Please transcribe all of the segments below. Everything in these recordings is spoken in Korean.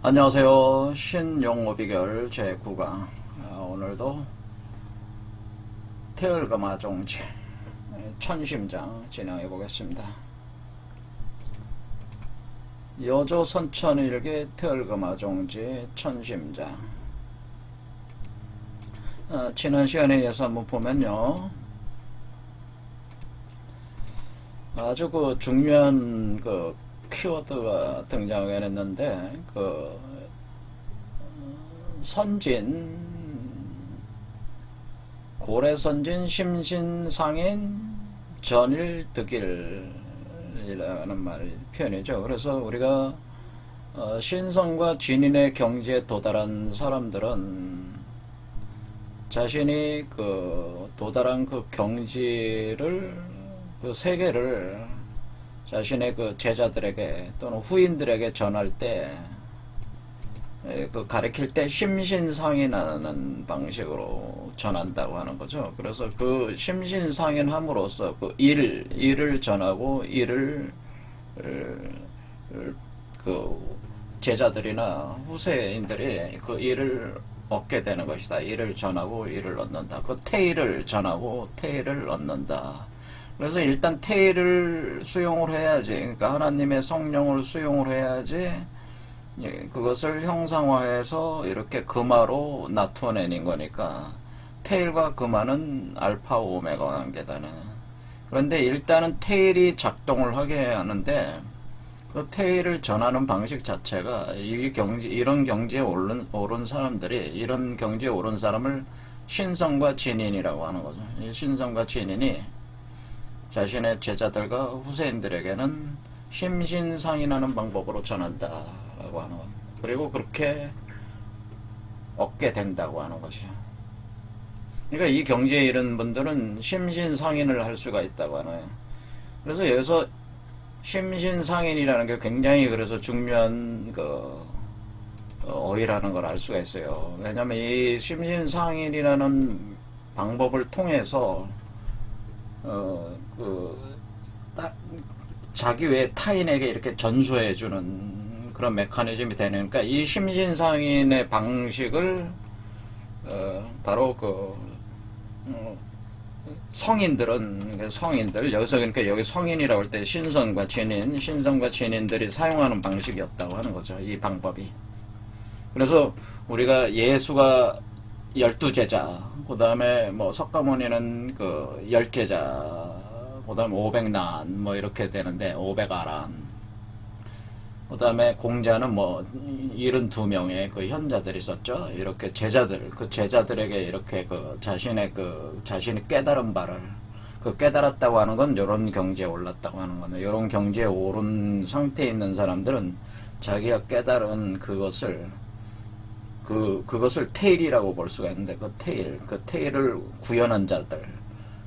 안녕하세요. 신용어비결 제9강. 오늘도 태을금화종지 천심장 진행해 보겠습니다. 여조선천일기 태을금화종지 천심장. 지난 시간에 이어서 한번 보면요, 아주 중요한 키워드가 등장을 했는데, 선진, 고래선진 심신상인 전일득일이라는 표현이죠. 그래서 우리가 신성과 진인의 경지에 도달한 사람들은 자신이 도달한 경지를, 세계를 자신의 제자들에게 또는 후인들에게 전할 때, 가르칠 때 심신상인하는 방식으로 전한다고 하는 거죠. 그래서 심신상인함으로써 일을 전하고, 일을 제자들이나 후세인들이 일을 얻게 되는 것이다. 일을 전하고 일을 얻는다. 태일을 전하고 태일을 얻는다. 그래서 일단 태일을 수용을 해야지, 그러니까 하나님의 성령을 수용을 해야지 그것을 형상화해서 이렇게 금화로 나타내는 거니까, 태일과 금화는 알파 오메가 관계다는. 그런데 일단은 태일이 작동을 하게 하는데, 태일을 전하는 방식 자체가 이런 경지에 오른 사람들이, 이런 경지에 오른 사람을 신성과 진인이라고 하는 거죠. 이 신성과 진인이 자신의 제자들과 후세인들에게는 심신상인하는 방법으로 전한다라고 하는 겁니다. 그리고 그렇게 얻게 된다고 하는 것이죠. 그러니까 이 경지에 이른 분들은 심신상인을 할 수가 있다고 하는 거예요. 그래서 여기서 심신상인이라는 게 굉장히 그래서 중요한 어휘라는 걸 알 수가 있어요. 왜냐하면 이 심신상인이라는 방법을 통해서 자기 외 타인에게 이렇게 전수해주는 그런 메커니즘이 되는, 그러니까 이 심신상인의 방식을 바로 성인들, 여기서 그러니까 여기 성인이라고 할 때 신성과 진인들이 사용하는 방식이었다고 하는 거죠. 이 방법이. 그래서 우리가 예수가 12제자, 그 다음에 석가모니는 10제자, 그 다음에 500난, 이렇게 되는데, 500아란. 그 다음에 공자는 72명의 현자들이 있었죠. 이렇게 제자들에게 이렇게 자신이 깨달은 바를, 깨달았다고 하는 건 요런 경지에 올랐다고 하는 건데, 요런 경지에 오른 상태에 있는 사람들은 자기가 깨달은 그것을 태일이라고 볼 수가 있는데, 태일을 구현한 자들,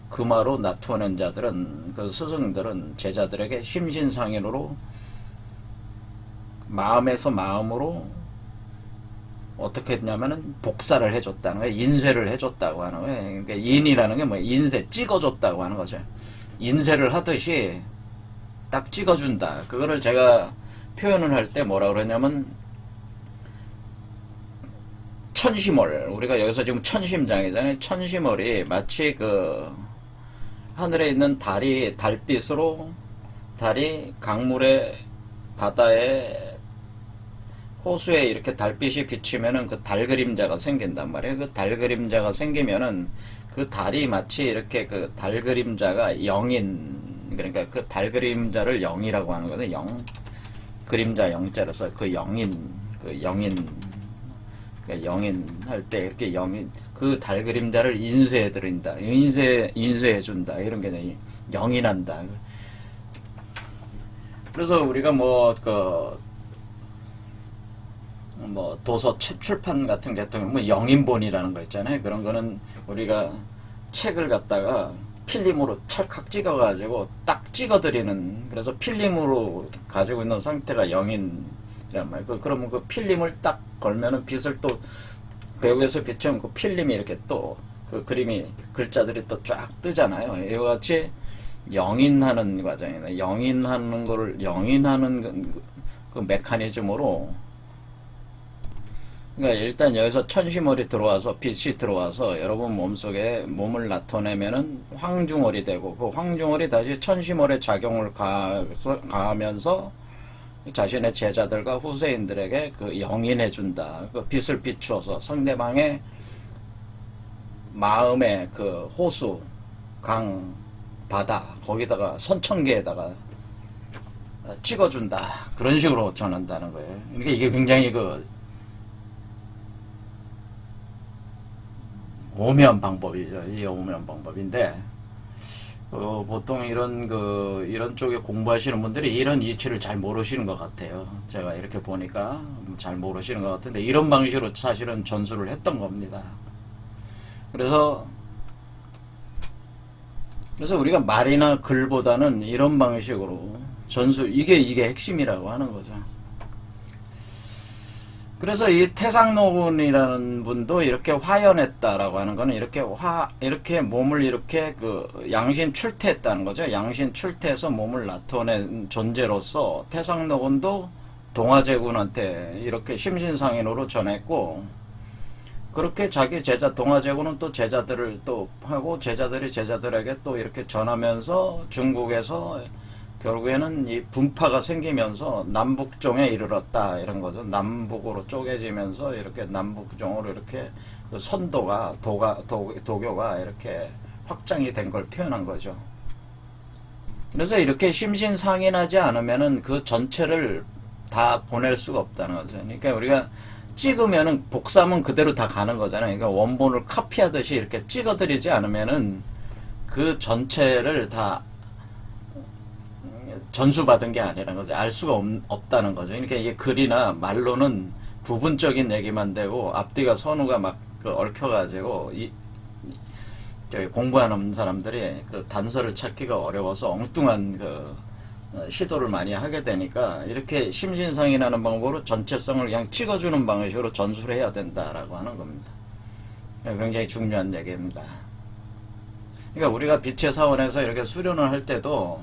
금화로 나타낸 자들은, 스승들은 제자들에게 심신상인으로 마음에서 마음으로 어떻게 했냐면은 복사를 해줬다는 거예요. 인쇄를 해줬다고 하는 거예요. 그러니까 인이라는 게 인쇄, 찍어줬다고 하는 거죠. 인쇄를 하듯이 딱 찍어준다. 그거를 제가 표현을 할 때 뭐라 그러냐면, 천심월, 우리가 여기서 지금 천심장이잖아요. 천심월이 마치 하늘에 있는 달빛으로, 달이 강물에, 바다에, 호수에 이렇게 달빛이 비치면은 달 그림자가 생긴단 말이에요. 달 그림자가 생기면은 달이 마치 이렇게 달 그림자가 영인, 그러니까 달 그림자를 영이라고 하는 거거든요. 그림자 영자라서 영인 할 때 이렇게 달 그림자를 인쇄해드린다, 인쇄해준다, 이런 게 영인한다. 그래서 우리가 도서 출판 같은 게 영인본이라는 거 있잖아요. 그런 거는 우리가 책을 갖다가 필름으로 찰칵 찍어가지고 딱 찍어드리는, 그래서 필름으로 가지고 있는 상태가 영인이란 말이에요. 그러면 필름을 딱 걸면은 빛을 또 배우에서 비추면 필름이 이렇게 또 그림이, 글자들이 또 쫙 뜨잖아요. 이와 같이 영인하는 과정이네. 영인하는 거를, 영인하는 그 메커니즘으로 그러니까 일단 여기서 천시몰이 들어와서 빛이 들어와서 여러분 몸속에 몸을 나타내면은 황중월이 되고 그 황중월이 다시 천시몰의 작용을 가하면서 자신의 제자들과 후세인들에게 그 영인해 준다. 그 빛을 비추어서 상대방의 마음의 그 호수, 강, 바다 거기다가 선천계에다가 찍어준다. 그런 식으로 전한다는 거예요. 그러니까 이게 굉장히 그 오묘한 방법이죠. 이 오묘한 방법인데 보통 이런 쪽에 공부하시는 분들이 이런 이치를 잘 모르시는 것 같아요. 제가 이렇게 보니까 잘 모르시는 것 같은데 이런 방식으로 사실은 전수를 했던 겁니다. 그래서 우리가 말이나 글보다는 이런 방식으로 전수 이게 핵심이라고 하는 거죠. 그래서 이 태상노군이라는 분도 이렇게 화연했다라고 하는 거는 이렇게 몸을 이렇게 그 양신 출태했다는 거죠. 양신 출태해서 몸을 나타낸 존재로서 태상노군도 동화제군한테 이렇게 심신상인으로 전했고, 그렇게 자기 제자 동화제군은 또 제자들을 또 하고 제자들이 제자들에게 또 이렇게 전하면서 중국에서 결국에는 이 분파가 생기면서 남북종에 이르렀다 이런 거죠. 남북으로 쪼개지면서 이렇게 남북종으로 이렇게 그 선도가 도교가 이렇게 확장이 된 걸 표현한 거죠. 그래서 이렇게 심신상인하지 않으면은 그 전체를 다 보낼 수가 없다는 거죠. 그러니까 우리가 찍으면은 복사하면 그대로 다 가는 거잖아요. 그러니까 원본을 카피하듯이 이렇게 찍어드리지 않으면은 그 전체를 다 전수받은 게 아니라는 거죠. 알 수가 없다는 거죠. 그러니까 이게 글이나 말로는 부분적인 얘기만 되고 앞뒤가 선우가 막 그 얽혀가지고 저기 공부하는 사람들이 그 단서를 찾기가 어려워서 엉뚱한 그 시도를 많이 하게 되니까 이렇게 심신상인하는 방법으로 전체성을 그냥 찍어주는 방식으로 전수를 해야 된다라고 하는 겁니다. 굉장히 중요한 얘기입니다. 그러니까 우리가 빛의 사원에서 이렇게 수련을 할 때도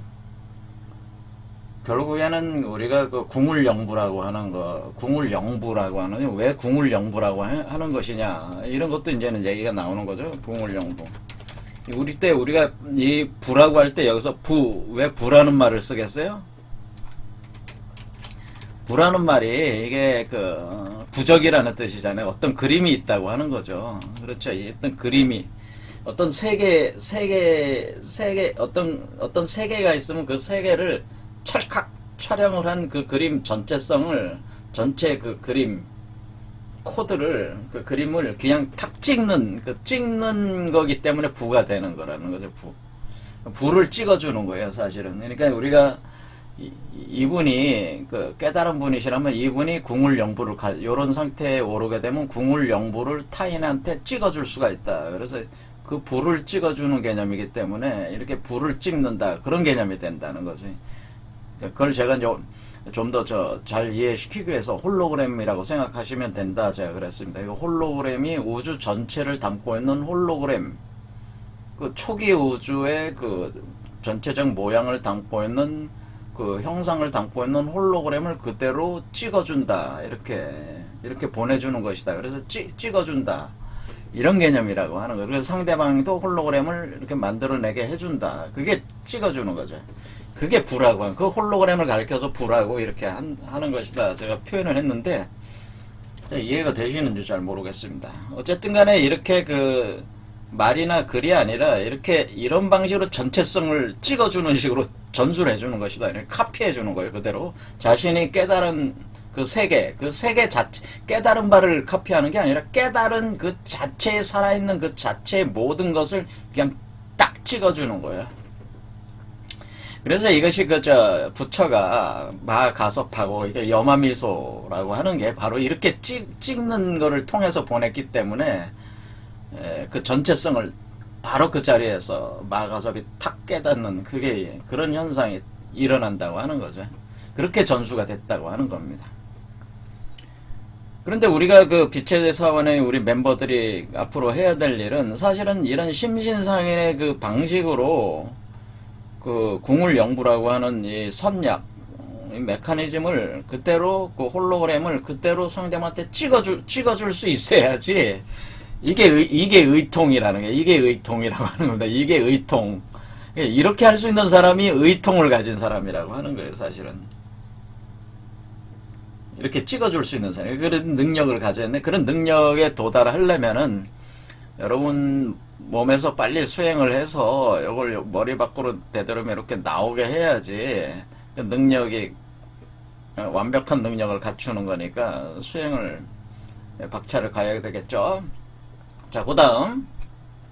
결국에는 우리가 그 궁울영부라고 하는 거, 궁울영부라고 하는, 왜 궁울영부라고 하는 것이냐, 이런 것도 이제는 얘기가 나오는 거죠. 궁울영부. 우리 때 우리가 이 부라고 할 때 여기서 왜 부라는 말을 쓰겠어요? 부라는 말이 이게 그 부적이라는 뜻이잖아요. 어떤 그림이 있다고 하는 거죠. 그렇죠. 어떤 그림이, 어떤 어떤 세계가 있으면 그 세계를 찰칵 촬영을 한 그 그림 전체성을, 전체 그 그림 코드를, 그 그림을 그냥 탁 찍는 거기 때문에 부가 되는 거라는 거죠. 부를 찍어주는 거예요, 사실은. 그러니까 우리가 이분이 그 깨달은 분이시라면 이분이 궁울영부를 요런 상태에 오르게 되면 궁울영부를 타인한테 찍어줄 수가 있다. 그래서 그 부를 찍어주는 개념이기 때문에 이렇게 부를 찍는다, 그런 개념이 된다는 거죠. 그걸 제가 좀 더 잘 이해시키기 위해서 홀로그램이라고 생각하시면 된다, 제가 그랬습니다. 이거 홀로그램이 우주 전체를 담고 있는 홀로그램, 그 초기 우주의 그 전체적 모양을 담고 있는 그 형상을 담고 있는 홀로그램을 그대로 찍어준다, 이렇게 보내주는 것이다. 그래서 찍어준다, 이런 개념이라고 하는 거예요. 그래서 상대방도 홀로그램을 이렇게 만들어내게 해준다, 그게 찍어주는 거죠. 그게 부라고 하는, 그 홀로그램을 가리켜서 부라고 이렇게 하는 것이다, 제가 표현을 했는데 이해가 되시는지 잘 모르겠습니다. 어쨌든 간에 이렇게 그 말이나 글이 아니라 이런 방식으로 전체성을 찍어주는 식으로 전수를 해주는 것이다. 이렇게 카피해주는 거예요. 그대로 자신이 깨달은 그 세계 자체, 깨달은 바를 카피하는 게 아니라 깨달은 그 자체에 살아있는 그 자체의 모든 것을 그냥 딱 찍어주는 거예요. 그래서 이것이 부처가 마가섭하고 이게 염화미소라고 하는 게 바로 이렇게 찍는 거를 통해서 보냈기 때문에 그 전체성을 바로 그 자리에서 마가섭이 탁 깨닫는 그런 현상이 일어난다고 하는 거죠. 그렇게 전수가 됐다고 하는 겁니다. 그런데 우리가 그 빛의 사원의 우리 멤버들이 앞으로 해야 될 일은 사실은 이런 심신상인의 그 방식으로 그 궁울영부라고 하는 이 선약, 이 메커니즘을 그대로, 그 홀로그램을 그대로 상대방한테 찍어줄 수 있어야지. 이게 의통이라는 게, 이게 의통이라고 하는 겁니다. 이게 의통. 이렇게 할 수 있는 사람이 의통을 가진 사람이라고 하는 거예요, 사실은. 이렇게 찍어줄 수 있는 사람, 그런 능력을 가져야 되는데, 그런 능력에 도달하려면은, 여러분 몸에서 빨리 수행을 해서 이걸 머리 밖으로 되도록 이렇게 나오게 해야지 그 능력이 완벽한 능력을 갖추는 거니까 수행을 박차를 가야 되겠죠. 자, 그 다음